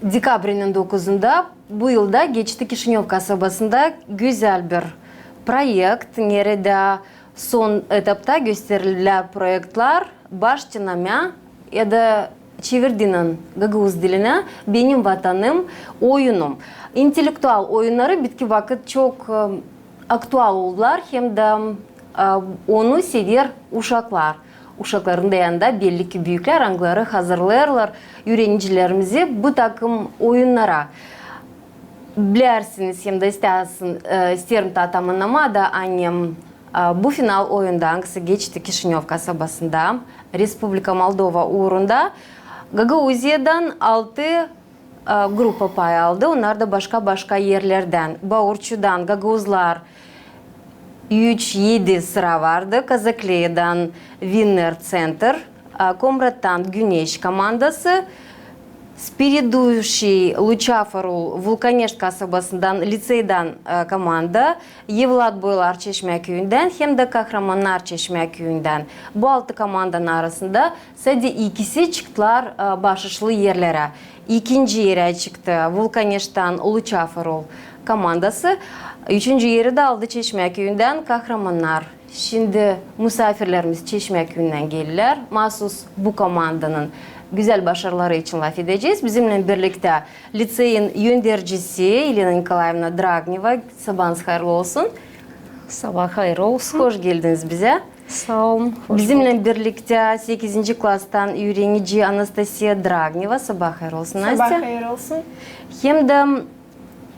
Dekabrinin 9'unda bu yılda Geçti Kişinyov kasabasında güzel bir proyekt. Nerede son etapta gösterilen projeler başlamaya ya da çevirdiğinin Gagavuz diline benim vatanım oyunum. İntelektüel oyunları bitki vakit çok aktual oldular hem de onu sever uşaklar. Uşakların da yanında belli ki büyükler angları hazırlarlar öğrencilerimizi bu takım oyunlara. Bilirsiniz hem de isterim tamamlama da annem bu final oyunda hangisi geçti Kişinyov kasabasında, Respublika Moldova uğrunda Gagavuzya'dan 6 grupa pay aldı. Onlar da başka yerlerden, Bağırçu'dan, Gagavuzlar 3-7 sıra vardı. Kazakliye'den Winner Center, Komrat'tan Güneş komandası, Spiriduşi Luçafarul Vulkaneşt kasabasından, liseyden komanda, Yevlat Boylar Çeşme köyünden hem de Kahramanlar Çeşme köyünden. Bu 6 komandanın arasında sadece ikisi çıktılar başarılı yerlere. İkinci yere çıktı Vulkaneşt'ten Luçafarul komandası. Üçüncü yeri de aldı Çeşme köyünden Kahramanlar. Şimdi misafirlerimiz Çeşme köyünden gelirler. Mahsus bu komandanın güzel başarıları için laf edeceğiz. Bizimle birlikte liseyin yöndericisi Elena Nikolaevna Dragneva. Sabahınız hayırlı olsun. Sabah hayırlı olsun. Hoş geldiniz bize. Sağ olun. Bizimle birlikte 8. klastan öğrenci Anastasia Dragneva. Sabah hayırlı olsun Настя. Sabah hayırlı olsun. Hem de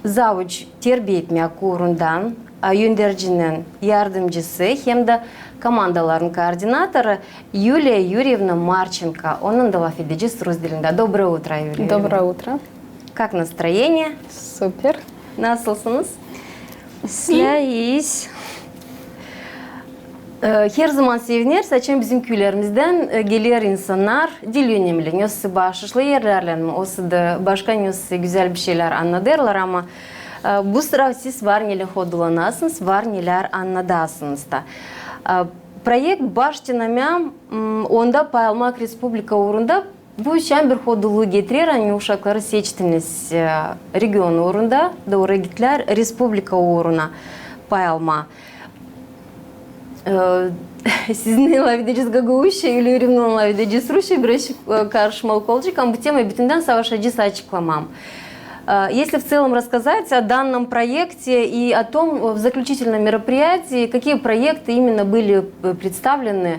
Zavuç terbiye etme kurundan yöndericinin yardımcısı hem de komandaların koordinatoru Yulia Юрьевна Марченко. Onun da laf edeceğiz Rus dilinde. Доброе утро, Юлия. Доброе утро. Как настроение? Супер. Nasılsınız? Sizlerleyiz. Her zaman seviniriz. Açın bizim köylerimizden geliyor insanlar. Dil önemli. Nösü başlı yerlerle olsa da başka nösü güzel bir şeyler anlatırlar ama bu sıra siz var neler hodulanasınız, var neler anladasınız da. Proyekt başlamaya onda payalmak Respublika uğrunda bu işen bir hoduluğu getirir. Hani uşakları seçtiniz region uğrunda, doğru gittiler Respublika uğruna payalma. Sizinle laf edeceğiz Gagavuzca, Yulia Юрьевна laf edeceğiz Rusça, biraz karışmalık olacak ama bu temayı bütünden savaşacağız açıklamam. Если в целом рассказать о данном проекте и о том в заключительном мероприятии, какие проекты именно были представлены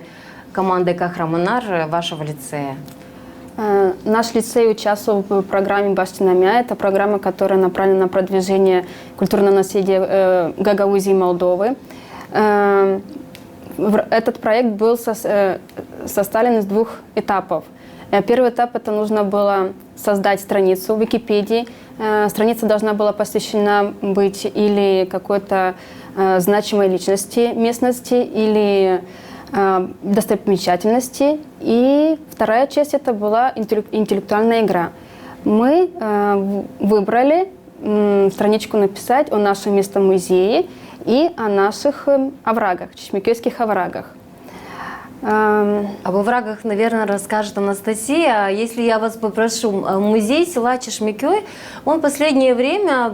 командой Кахраманар вашего лицея? Наш лицей участвовал в программе «Баштинамя». Это программа, которая направлена на продвижение культурного наследия Гагаузии и Молдовы. Этот проект был составлен из 2 этапов. Первый этап – это нужно было создать страницу в Википедии. Страница должна была посвящена быть или какой-то значимой личности местности, или достопримечательности. И вторая часть – это была интеллектуальная игра. Мы выбрали страничку написать о нашем местном музее и о наших оврагах, чешмекёйских оврагах. Об оврагах, наверное, расскажет Анастасия. Если я вас попрошу, музей села Чешмекёй, он в последнее время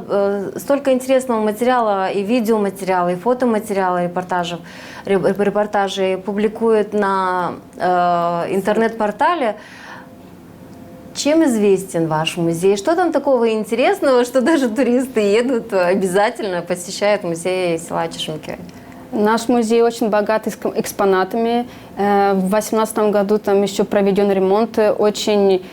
столько интересного материала, и видеоматериала, и фотоматериала, репортажей публикует на интернет-портале. Чем известен ваш музей? Что там такого интересного, что даже туристы едут, обязательно посещают музей села Чешмекёй? Наш музей очень богат экспонатами. В 2018 году там еще проведен ремонт. Очень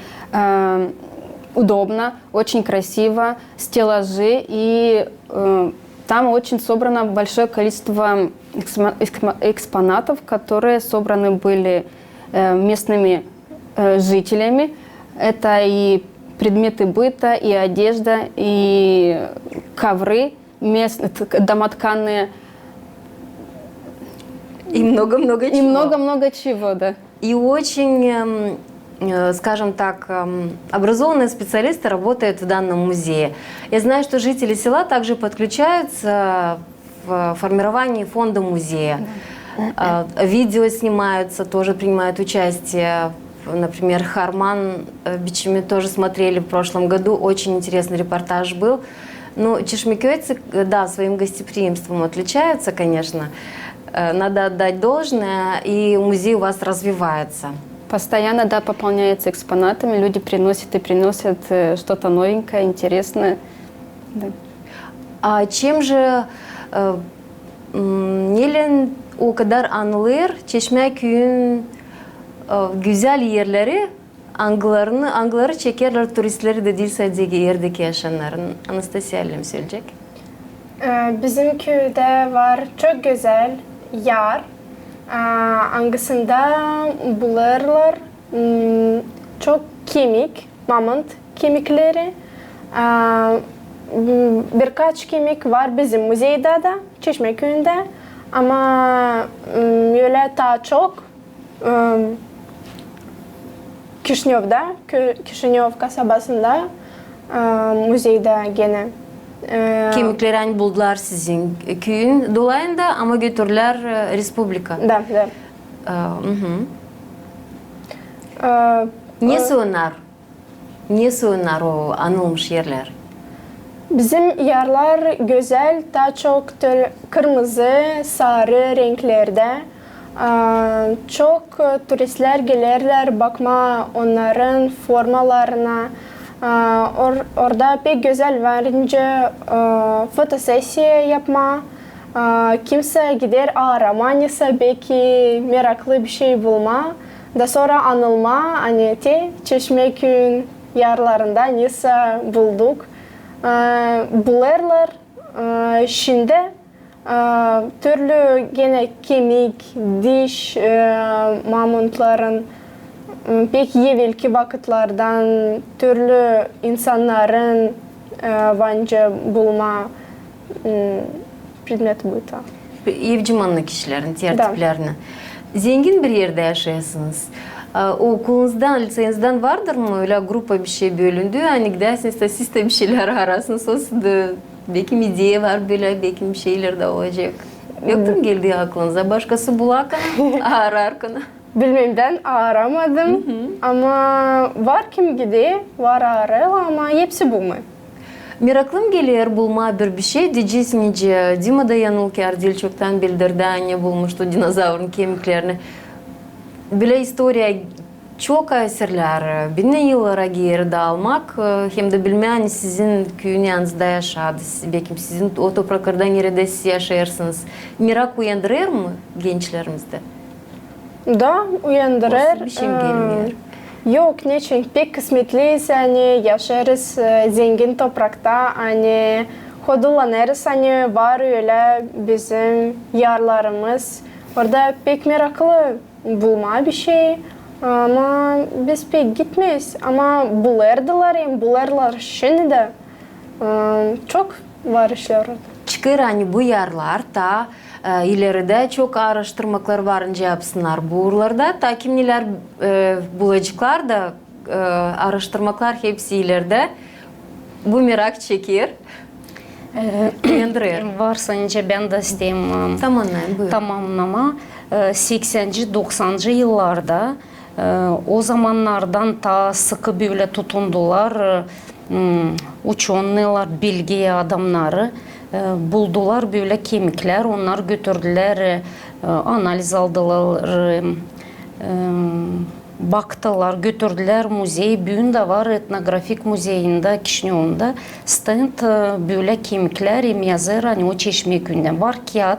удобно, очень красиво, стеллажи. И там очень собрано большое количество экспонатов, которые собраны были местными жителями. Это и предметы быта, и одежда, и ковры, домотканные. И много-много чего. И много-много чего, да. И очень, скажем так, образованные специалисты работают в данном музее. Я знаю, что жители села также подключаются в формировании фонда музея. Видео снимаются, тоже принимают участие например, Харман бичами тоже смотрели в прошлом году. Очень интересный репортаж был. Ну, чешмекёйцы, да, своим гостеприимством отличаются, конечно. Надо отдать должное, и музей у вас развивается. Постоянно, да, пополняется экспонатами, люди приносят и приносят что-то новенькое, интересное. Да. А чем же Nelen o kadar anılır, Çeşmeköy'ün güzel yerleri angıları çekerler, turistleri de değil sadece yerdeki yaşayanların. Anastasya ile mi söyleyecek? Bizim köyde var çok güzel yer. Hangisinde bulurlar çok kemik, mamont kemikleri. Birkaç kemik var bizim müzeyde de, Çeşmeköy'ünde. Ama öyle daha çok Kişinyov kasabasında müzeyde gene. Kemikleri hani buldular sizin köyün dolayında ama götürdüler Respublika. Da, da. Niye sığınar? Niye sığınar o anılmış yerler? Bizim yerler güzel, daha çok kırmızı, sarı renklerde. Çok turistler gelirler bakma onların formalarına. Orada pek güzel varınca fotosesya yapma. Kimse gider aramanıysa belki meraklı bir şey bulma. Da sonra anılma, hani Çeşmeköy'ün yerlerinde neyse bulduk. Bulurlar. Şimdi türlü gene kemik, diş, mamuntların pek evvelki vakitlerden türlü insanların bence bulma predmet buydu. Evcimanlı kişilerin, diğer Da. tiplerini. Zengin bir yerde yaşayasınız. O okulunuzdan, lisenizden vardır mı öyle grupa bir şey bölündü? Hani gidersiniz de siz de bir şeyler arasınız. Belki midye var böyle, belki bir şeyler de olacak. Yoktur mu geldiği aklınıza? Başkası bulak arar konu. Bilmemden aramadım ama var kim gidiyor, var arıyor ama hepsi bulmuyor. Meraklım geliyor bulma bir şey. Diyeceksiniz Dima da Yanılker değil çoktan bildirdi. Anne bulmuştu dinozavrın kemiklerini. Böyle historia çok eserler. Binne yıllara geri almak hem de bilmeyen sizin köyün yanınızda yaşadı. Belki sizin o topraklardan nerede siz yaşarsınız. Merak uyandırır mı gençlerimizde? Da uyandırır. Olsun, bir şey mi gelmiyor? Yok, niçin? Pek kısmetliyiz, hani yaşarız zengin toprakta, hani hodolanırız, hani var öyle bizim yerlerimiz. Orada pek meraklı bulma bir şey ama biz pek gitmeyiz. Ama bulurlar şimdi de. Çok var işler orada. Çıkır hani bu yerler da ileride çok araştırmalar varınca yapsınlar bu uğurlarda. Ta kimler bulacaklar da araştırmalar hepsi ileride. Bu merak çekir. Uyandırır. Varsa önce ben de isteyeyim tamamlama. 80'ci 90'cı yıllarda o zamanlardan ta sıkı böyle tutundular. Uçonlar, bilgi adamları buldular böyle kemikler, onlar götürdüler, analiz aldılar, baktılar, götürdüler müzeye. Bugün de var etnografik müzeyinde, Kişinyov'da stand böyle kemikler yazır, hani o Çeşmeköy'den var kağıt.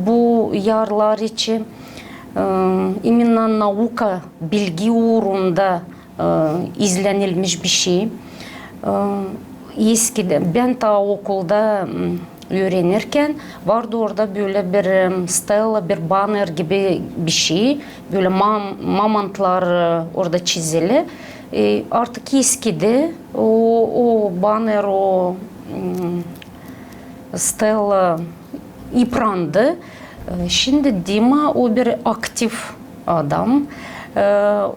Bu yerler için imенно nauka, bilgi uğrunda izlenilmiş bir şey. Eskiden ben ta okulda öğrenirken vardı orada böyle bir stella, bir banner gibi bir şey. Böyle mamantlar orada çizili. Artık eskidi. O banner, o stella yıprandı. Şimdi Dima o bir aktif adam.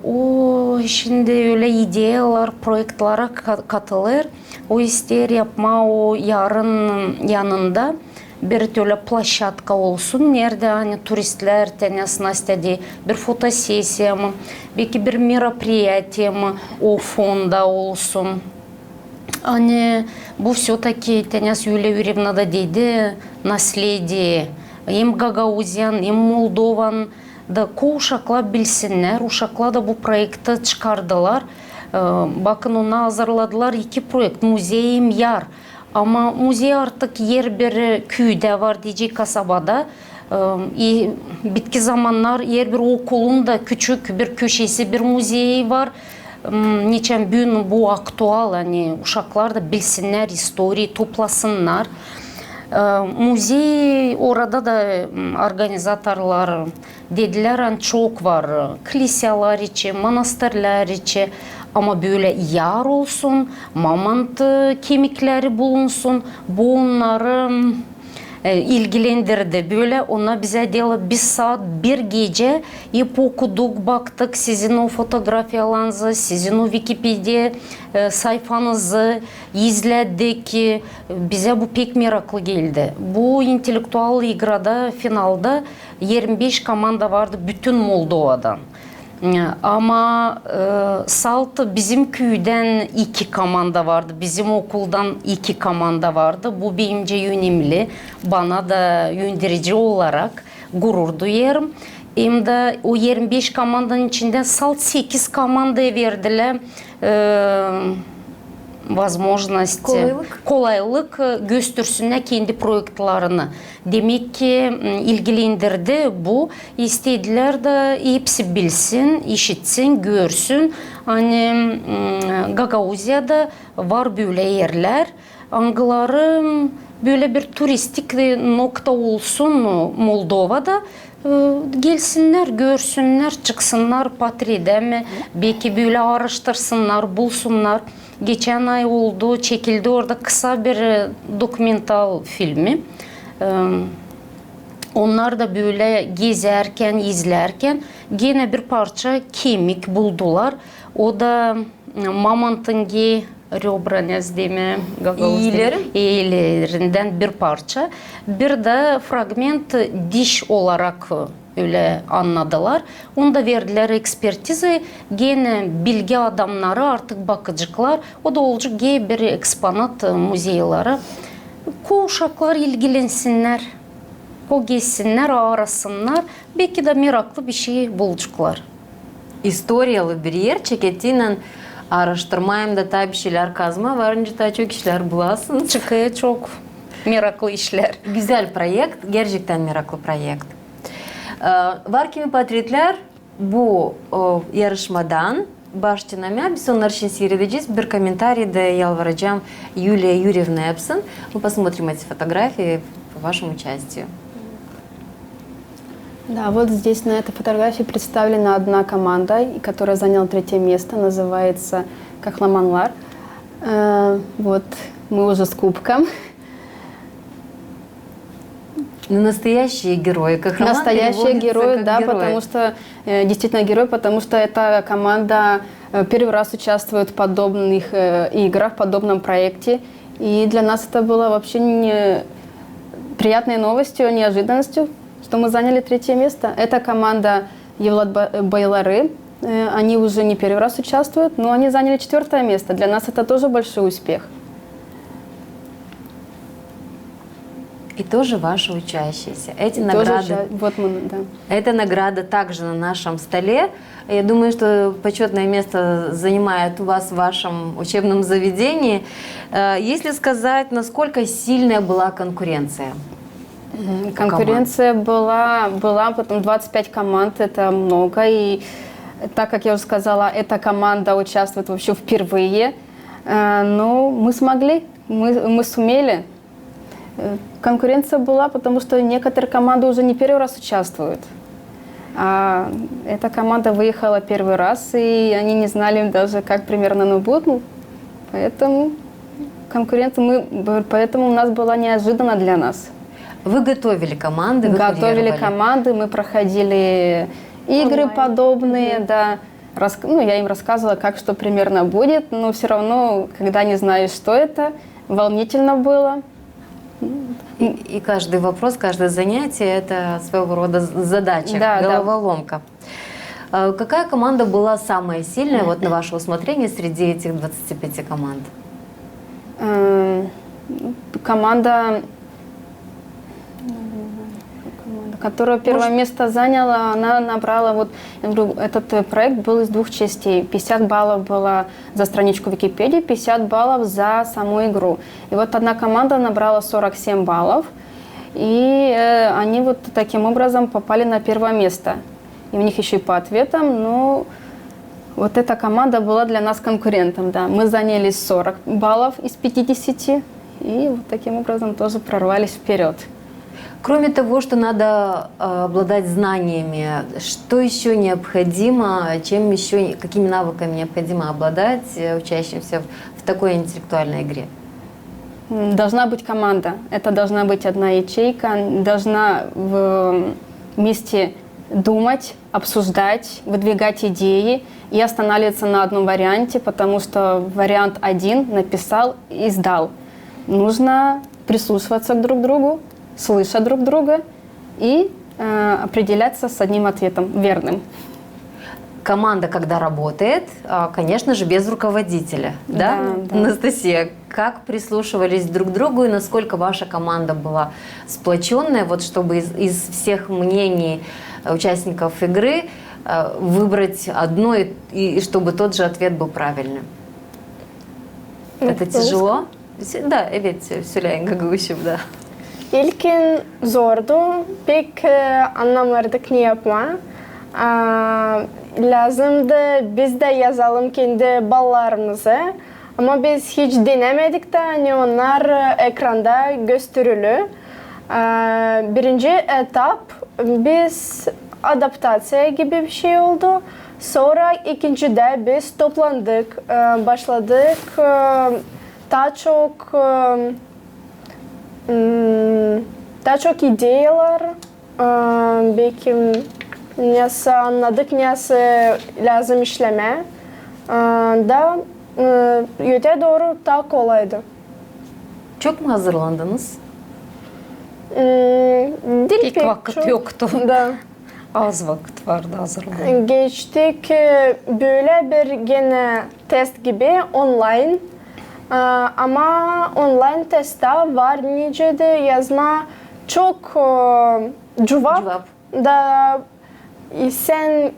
O şimdi öyle ideyalar, projelere katılır. O ister yapma o yarın yanında bir öyle площадка olsun. Nerede hani turistler tenes Настя bir fotosesya mı, belki bir мероприятие mı o fonda olsun. Hani bu все-таки Tenyas Yulia Yurievna da dedi, naslediye. Hem Gagauzyan hem Moldovan da uşaklar bilsinler. Uşaklar da bu projekti çıkardılar. Bakın ona hazırladılar 2 projekt. Muzeyim yar. Ama muzey artık yer bir köyde var diyecek kasabada. Bitki zamanlar yer bir okulun da küçük bir köşesi bir muzeyi var. Niçin bugün bu aktual, hani uşaklar da bilsinler, historiyi toplasınlar. Muzey orada da organizatörler dediler hani çok var. Kiliseler için, manastırlar için ama böyle yar olsun, mamont kemikleri bulunsun. Bu onları ilgilendirdi. Böyle ona bize diyorlar 1 saat 1 gece hep okuduk, baktık sizin o fotoğrafyalarınızı, sizin o Wikipedia sayfanızı izledik. Bize bu pek meraklı geldi. Bu intelektüel igrada finalda 25 komanda vardı bütün Moldova'dan. Ama salt bizim köyden 2 komanda vardı, bizim okuldan 2 komanda vardı. Bu bence önemli, bana da yöndirici olarak gurur duyarım. Hem de o 25 komandanın içinde salt 8 komandaya verdiler возможность, kolaylık göstersünler kendi projektlerini. Demek ki ilgilendirdi bu. İstediler de hepsi bilsin, işitsin, görsün. Hani Gagauzya'da var böyle yerler. Angıları böyle bir turistik nokta olsun Moldova'da. Gelsinler, görsünler, çıksınlar Patri'de mi? Belki böyle araştırsınlar, bulsunlar. Geçen ay oldu, çekildi orada kısa bir dokumental filmi. Onlar da böyle gezerken, izlerken gene bir parça kemik buldular. O da mamontun röbranez değil mi? İyilerinden bir parça. Bir de fragment diş olarak öyle anladılar. Onu da verdiler ekspertize. Gene bilgi adamları artık bakıcıklar. O da olacak bir eksponat muzeylara. Uşaklar ilgilensinler. Gezsinler, arasınlar. Belki de meraklı bir şey bulacaklar. Historiyalı bir yer çeketiyle araştırmayım da tabii şeyler kazma varınca da çok işler bulasınız. Çıkıyor çok meraklı işler. Güzel projekt, gerçekten meraklı projekt. Var kimi patriotlar bu yarışmadan baş dinlemeye biz onlar için seyredeceğiz. Bir комментарий yalvaracağım Юлия Юрьевна yapsın. Мы посмотрим эти фотографии по вашему участию. Да, вот здесь на этой фотографии представлена одна команда, которая заняла 3 место, называется Кахламанлар. Вот мы уже с кубком. Ну, настоящие герои, как роман Настоящие герои, да, герои. потому что действительно герои, потому что эта команда первый раз участвует в подобных играх, в подобном проекте. И для нас это было вообще приятной новостью, неожиданностью, что мы заняли 3 место. Это команда Евлад Байлары. Они уже не первый раз участвуют, но они заняли 4 место. Для нас это тоже большой успех. И тоже ваши учащиеся. Эти награды, вот мы, да. эта награда также на нашем столе. Я думаю, что почетное место занимает у вас в вашем учебном заведении. Если сказать, насколько сильная была конкуренция? Конкуренция была, потом 25 команд, это много. И так как я уже сказала, эта команда участвует вообще впервые. Но мы смогли, мы сумели. Конкуренция была, потому что некоторые команды уже не первый раз участвуют. А эта команда выехала первый раз, и они не знали даже, как примерно оно будет. Поэтому конкуренция, поэтому у нас была неожиданно для нас. Вы готовили команды? Вы готовили команды, мы проходили игры подобные, да. Я им рассказывала, как что примерно будет, но все равно, когда не знаешь, что это, волнительно было. И каждый вопрос, каждое занятие – это своего рода задача, Да, да. головоломка. Какая команда была самая сильная, вот на ваше усмотрение, среди этих 25 команд? Команда, которая первое место заняла, она набрала, вот, я говорю, этот проект был из двух частей. 50 баллов было за страничку Википедии, 50 баллов за саму игру. И вот одна команда набрала 47 баллов, и они вот таким образом попали на первое место. И у них еще и по ответам, но вот эта команда была для нас конкурентом, да. Мы заняли 40 баллов из 50, и вот таким образом тоже прорвались вперед. Кроме того, что надо обладать знаниями, что еще необходимо, чем еще, какими навыками необходимо обладать учащимся в такой интеллектуальной игре? Должна быть команда. Это должна быть одна ячейка, должна вместе думать, обсуждать, выдвигать идеи и останавливаться на одном варианте, потому что вариант один написал и сдал. Нужно прислушиваться друг к другу, слышать друг друга и определяться с одним ответом, верным. Команда, когда работает, конечно же, без руководителя, да? Да. Анастасия, как прислушивались друг к другу и насколько ваша команда была сплоченная, вот чтобы из всех мнений участников игры выбрать одно и чтобы тот же ответ был правильным? Это tişelo? Да, evet söyleyin Gaguşum da. İlkin zordu. Pek anlamadık ne yapma. Lazımdı biz de yazalım kendi ballarımızı. Ama biz hiç denemedik de hani onlar ekranda gösterili. Birinci etap biz adaptasyon gibi bir şey oldu. Sonra ikincide biz toplandık, başladık. Daha çok ideyalar, belki nasıl anladık, nasıl lazım işleme da öte doğru daha kolaydı. Çok mu hazırlandınız? Dil İlk pek vakit çok. yoktu. Da. Az vakit vardı hazırlanmaya. Geçtik böyle bir gene test gibi online. Ama online testta var nice de yazma çok cevap da sen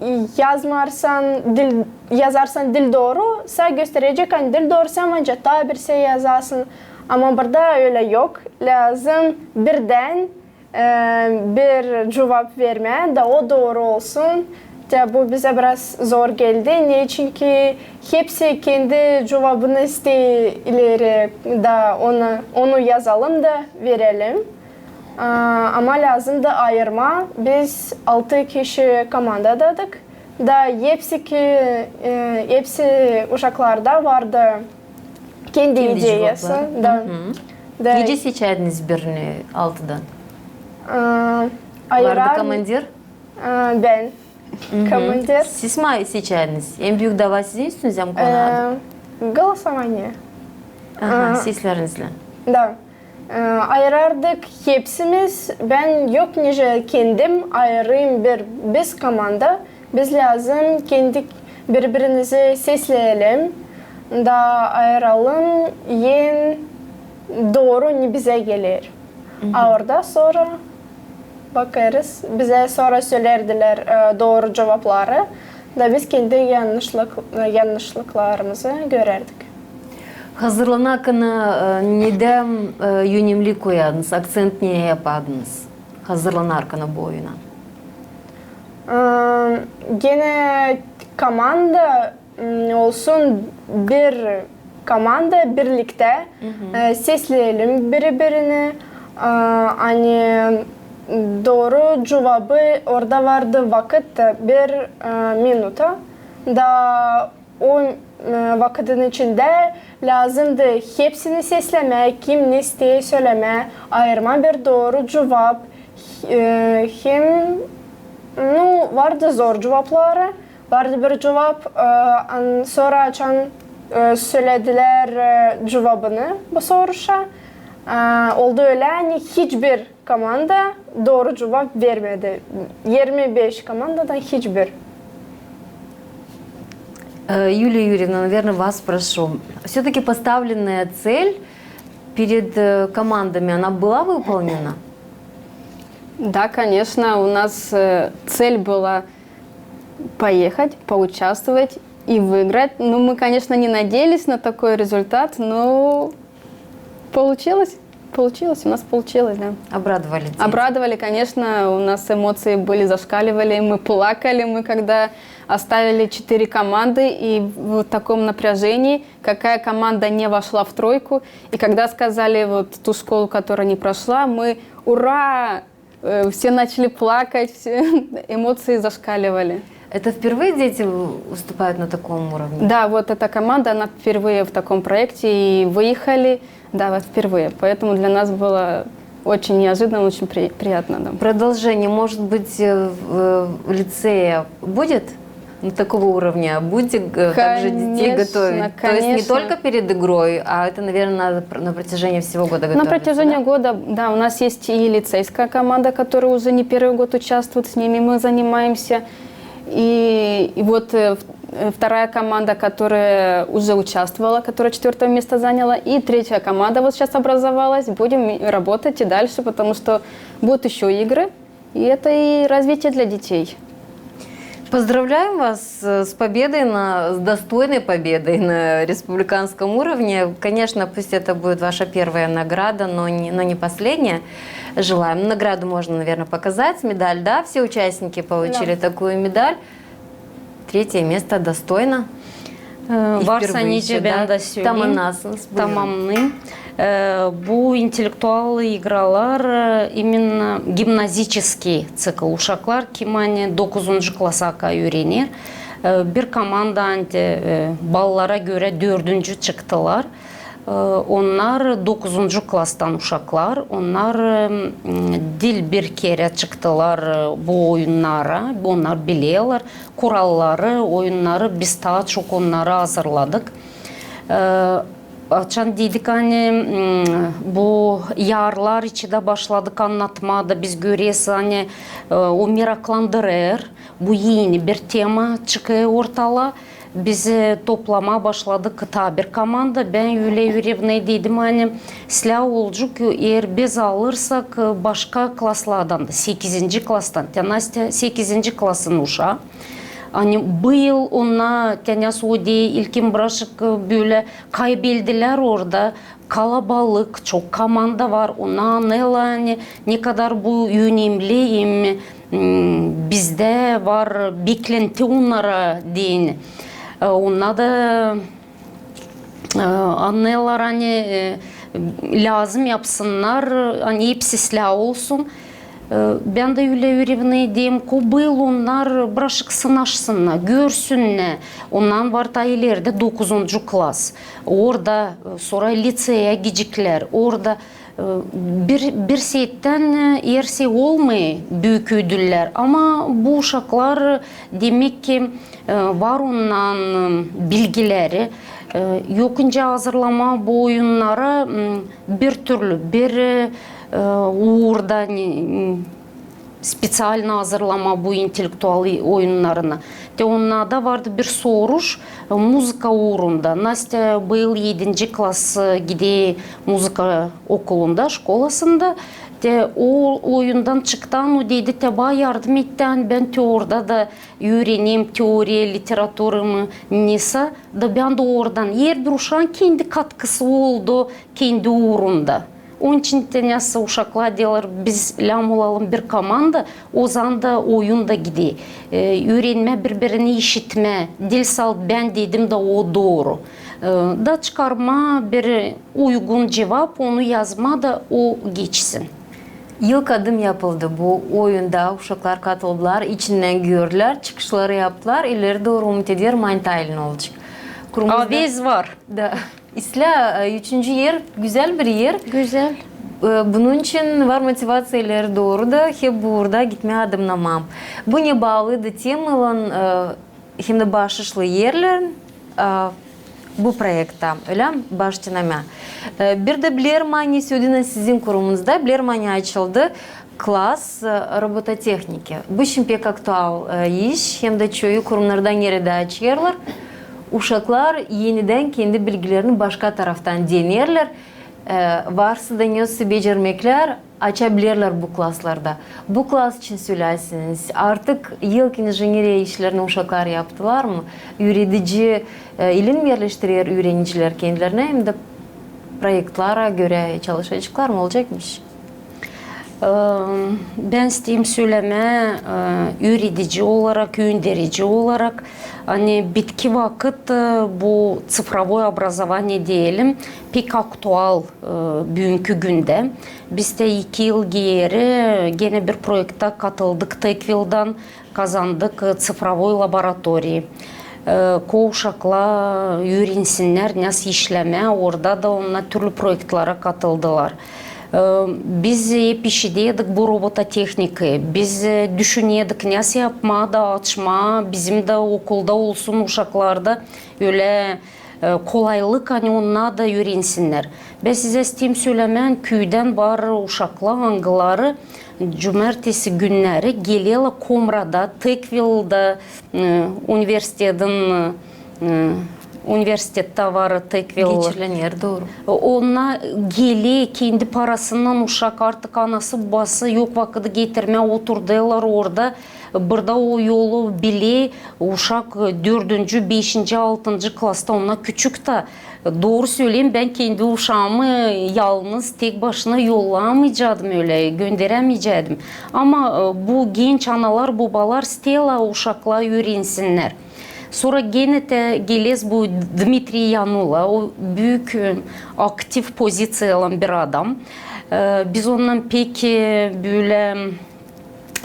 yazarsan dil doğru sen gösterecek hani dil doğru sen bence daha bir şey yazarsın ama burada öyle yok lazım birden bir cevap verme da o doğru olsun. Ya bu bize biraz zor geldi. Niye? Çünkü hepsi kendi cevabını ileri da onu yazalım da verelim. Ama lazım da ayırma. Biz 6 kişi komandadaydık. Da hepsi uşaklarda vardı kendi ideyası. Da. Gece seçerdiniz birini 6'dan? Vardı komandir? Ben. Komandir. Siz mi seçerdiniz? En büyük dava sizin üstünüze mi konardı? Голосование. Seslerinizle. Da. Ayırardık hepsimiz. Ben yok nice kendim ayırayım biz komanda. Biz lazım kendi birbirinizi sesleyelim. Da ayıralım. En doğru ne bize gelir. Orada sonra bakarız. Bize sonra söylerdiler doğru cevapları. Da biz kendi yanlışlıklarımızı görerdik. Hazırlanarken neden yönelimli koyardınız? Akcent niye yapardınız? Hazırlanarken bu oyuna. Gene komanda olsun bir komanda birlikte sesleyelim birbirini. Hani doğru cevabı orada vardı vakit bir minuta da o vakitin içinde lazımdı hepsini sesleme, kim ne isteği söyleme, ayırma bir doğru cevap. Hem vardı zor cevapları, vardı bir cevap sonra açan söylediler cevabını bu soruşa. oldu öyle hani hiçbir komanda doğru cevap vermedi. 25 komandadan hiçbir. Юлия Юрьевна, наверное, вас спрошу. Все-таки поставленная цель перед командами, она была выполнена? Да, конечно, у нас цель была поехать, поучаствовать и выиграть. Ну, мы, конечно, не надеялись на такой результат, но получилось. Получилось, у нас получилось, да. Обрадовали дети? Обрадовали, конечно, у нас эмоции были, зашкаливали, мы плакали, мы когда оставили 4 команды и в таком напряжении, какая команда не вошла в тройку, и когда сказали вот ту школу, которая не прошла, мы ура! Все начали плакать, все эмоции зашкаливали. Это впервые дети выступают на таком уровне? Да, вот эта команда, она впервые в таком проекте и выехали, да, вот впервые. Поэтому для нас было очень неожиданно, очень приятно. Да. Продолжение, может быть, в лицее будет такого уровня? Будете также детей готовить? Конечно. То есть не только перед игрой, а это, наверное, надо на протяжении всего года готовиться? На протяжении да? года, да, у нас есть и лицейская команда, которая уже не первый год участвует, с ними мы занимаемся. И вот вторая команда, которая уже участвовала, которая 4 место заняла, и 3 команда вот сейчас образовалась. Будем работать и дальше, потому что будут еще игры, и это и развитие для детей. Поздравляем вас с победой, с достойной победой на республиканском уровне. Конечно, пусть это будет ваша первая награда, но не последняя. Желаем. Награду можно, наверное, показать. Медаль, да? Все участники получили такую медаль. 3 место достойно. Варсаниce ben de söyleyeyim. Tamamlarsınız. Buyurun. Tamamlayayım. Bu intelektуал игралар именно гимназический цикл. Uşaklar kim hani 9. klasa öğrenir. Bir komanda ballara göre 4. çıktılar. Onlar 9. klastan uşaklar. Onlar dil bir kere çıktılar bu oyunlara. Onlar biliyorlar. Kuralları, oyunları biz daha çok onları hazırladık. Açan dedik hani bu yarlar içinde başladık anlatmada biz görüyoruz hani o meraklandırır. Bu yeni bir tema çıkıyor ortala. Biz toplama başladık bir komanda. Ben Yuliya Yuryevna'ya dedim hani silah olacak eğer biz alırsak başka klaslardan da 8. klastan. Nastya 8. klasın uşağı. Hani bu yıl ona Tenyas Odi, İlkin Braşık böyle kaybettiler orada. Kalabalık, çok komanda var. Ona anlayla hani ne kadar bu önemli. Bizde var beklenti onlara deyin. Ona da anlaylar hani lazım yapsınlar. Hani hepsi silah olsun. Ben de Yuliya Yuryevna'ya diyeyim ki bu yıl onlar bırakıp sınaşsınlar, görsünler. Ondan var da ileride 9. klas. Orada sonra liseye gidecekler. Orada bir setten yerse olmuyor büyük ödüller. Ama bu uşaklar demek ki var ondan bilgileri. Yokunca hazırlama bu oyunlara bir türlü orada spesialne hazırlama bu intelektüel oyunlarına. Onlarda vardı bir soruş muzika uğrunda. Nastya bu yıl 7. klas gidiyor muzika okulunda, şkolasında. O oyundan çıktan o dedi teba yardım etten ben orada da öğreneyim teori, literatürümü neyse da ben de oradan yer bir uşağın kendi katkısı oldu kendi uğrunda. Onun için tenası uşaklar diyorlar biz lam olalım bir komanda o zaman da oyun da gidiyor. Öğrenme birbirini işitme. Dil sal ben dedim de o doğru. Da çıkarma bir uygun cevap onu yazma da o geçsin. İlk adım yapıldı bu oyunda. Uşaklar katıldılar, içinden gördüler, çıkışları yaptılar. İleri doğru umut ediyorum Mantaylin olacak. Avez var. Da. İsla 3. yer güzel bir yer. Güzel. Bunun için var motivasyonları doğru da hep burada gitmeye adımlamam. Bu ne bağlıydı temalan hem de başarılı yerlerin bu proyekta. Öyle mi? Başlanama. Bir de Blermanya söylediğiniz sizin kurumunuzda Blermanya açıldı. Klas robototekniki. Bu şimdi pek aktual iş. Hem de çoğu kurumlardan yere de açıyorlar. Uşaklar yeniden kendi bilgilerini başka taraftan denerler. Varsa da nasıl becermekler açabilirler bu klaslarda. Bu klas için söylersiniz. Artık ilk injineriya işlerini uşaklar yaptılar mı? Üretici ilim yerleştiriyor öğrenciler kendilerine hem de proyektlara göre çalışacaklar mı olacakmış? Ben isteyeyim söyleme üretici olarak, gönderici olarak hani bitki vakit bu sıfıravoy образование diyelim pek aktual bugünkü günde. Biz de 2 yıl geri gene bir projekte katıldık. Tekvil'dan kazandık sıfıravoy laboratoriyi. Uşaklar öğrensinler nasıl işleme. Orada da onlar türlü projektlere katıldılar. Biz hep işledik bu robototekniki. Biz düşünüyorduk nasıl yapma da açma. Bizim de okulda olsun uşaklarda öyle kolaylık hani onlar da öğrensinler. Ben size isteyeyim söylemen köyden var uşaklar hangileri cumartesi günleri geliyorlar Komra'da, Tekvil'da üniversitette var Tekvil. Geçirilen yer doğru. Ona geli kendi parasından uşak artık anası babası yok vakit getirme oturdular orada. Burada o yolu bile uşak 4. 5. 6. klasta ona küçük de doğru söyleyeyim ben kendi uşağımı yalnız tek başına yollamayacaktım öyle gönderemeyecektim. Ama bu genç analar babalar stela uşakla öğrensinler. Sonra gene de geliriz bu Dmitri Yanula, o büyük aktif pozisyon alan bir adam. Biz ondan pek böyle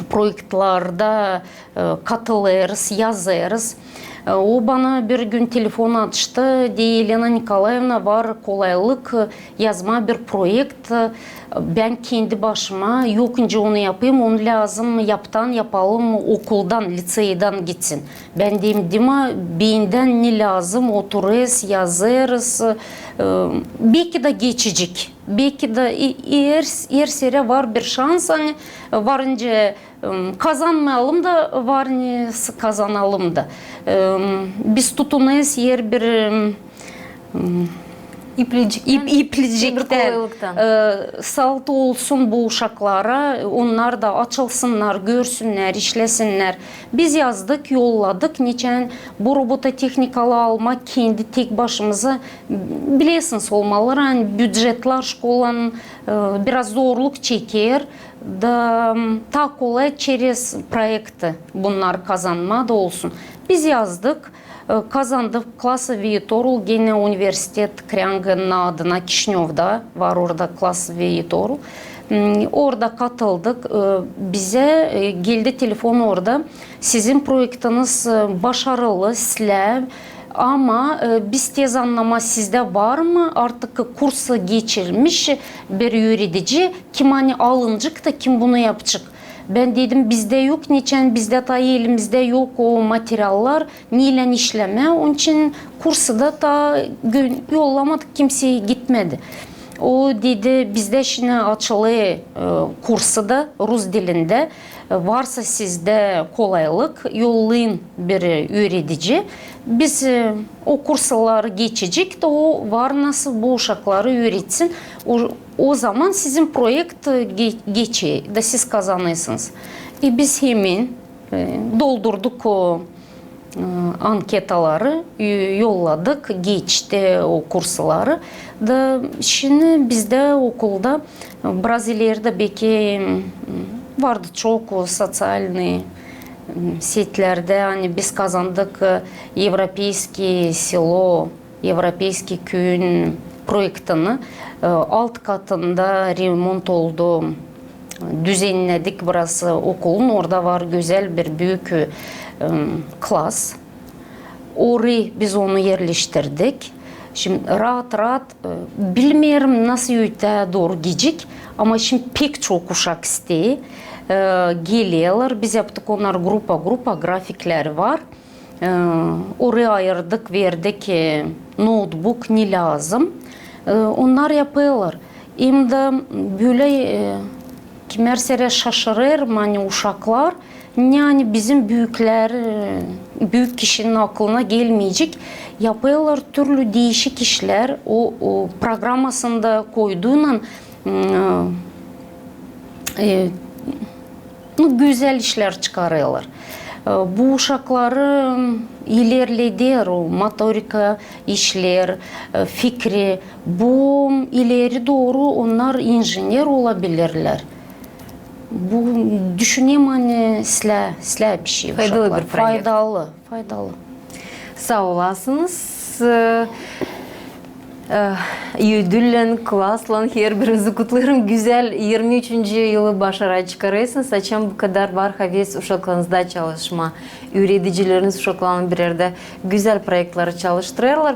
projektlerde katılırız, yazarız. O bana bir gün telefon açtı. Elena Nikolaevna var kolaylık yazma bir projekt. Ben kendi başıma yok önce onu yapayım, onu lazım yapalım okuldan, liseyden gitsin. Ben dedim benden ne lazım otururuz, yazarız. Belki de geçecek. Belki de her sene var bir şans hani varınca kazanmayalım da varınca kazanalım da. Biz tutunuyuz yer bir İplicikten saltı olsun bu uşaklara, onlar da açılsınlar, görsünler, işlesinler. Biz yazdık, yolladık. Niçin bu robototeknikalı almak kendi tek başımıza bilesiniz olmalıdır. Yani bütçetler şkolanın biraz zorluk çeker. Da ta kolay через proyekti bunlar kazanma da olsun. Biz yazdık. Kazandık Klasovi Torul gene üniversitet Kryangan'ın adına Kişinyov'da var orada Klasovi Torul. Orada katıldık. Bize geldi telefon orada. Sizin projektiniz başarılı, sizler. Ama biz tez anlama sizde var mı? Artık kursu geçirmiş bir öğretici. Kim hani alınacak da kim bunu yapacak? Ben dedim bizde yok, niçin bizde ta elimizde yok o materyaller, neyle işleme, onun için kursu da ta yollamadık, kimseye gitmedi. O dedi bizde şimdi açılı kursu da Rus dilinde varsa sizde kolaylık yollayın bir öğretici. Biz o kursları geçecek de o var nasıl bu uşakları öğretsin. O zaman sizin projekt geçiyor da siz kazanırsınız. Biz hemen doldurduk o anketaları, yolladık, geçti o kursları. Da şimdi bizde okulda Brazilya'da belki vardı çok sosyal setlerde hani biz kazandık Европейский село, Европейский köyün projektini alt katında remont oldu. Düzenledik burası okulun. Orada var güzel bir büyük klas. Orayı biz onu yerleştirdik. Şimdi rahat bilmiyorum nasıl öte doğru gidecek ama şimdi pek çok uşak isteği geliyorlar. Biz yaptık onlar grupa grafikler var. Oraya ayırdık, verdik notebook ne lazım. Onlar yapıyorlar. Hem de böyle kimersere şaşırır hani uşaklar. Yani bizim büyükler, büyük kişinin aklına gelmeyecek. Yapıyorlar türlü değişik işler. O programmasında koyduğundan güzel işler çıkarıyorlar. Bu uşakları ilerleder o motorika işler, fikri. Bu ileri doğru onlar inженер olabilirler. Bu düşüneyim hani silah bir şey. Faydalı uşaklar. bir proyekt. Faydalı. Sağ olasınız. Ödüllen, klaslan, her birinizi kutlarım. Güzel 23. yılı başarı çıkarırsınız. Saçım bu kadar var. Haves uşaklarınızda çalışma. Üreticileriniz uşaklarını bir yerde güzel proyektleri çalıştırırlar.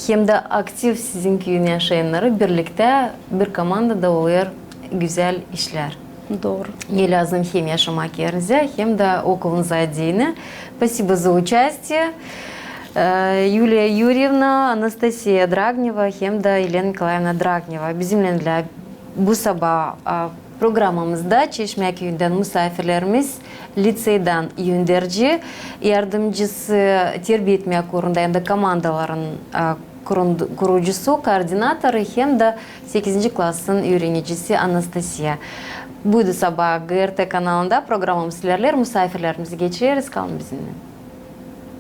Hem de aktif sizin köyün yaşayanları birlikte bir komandada oluyor güzel işler. Doğru. Не lazım hem yaşamak yerinize hem de okulunuza adına. Спасибо за участие. Юлия Юрьевна, Анастасия Драгнева, hem de Елена Николаевна Драгнева. Bizimle bu sabah programımızda Çeşme Köyü'nden misafirlerimiz liseyden yönderci, yardımcısı terbiye etme kurunda hem de komandaların kurucusu, koordinatörü hem de 8. klasın öğrenicisi Anastasiya. Buydu sabah GRT kanalında programımız ilerler, misafirlerimizi geçiririz. Kalın bizimle.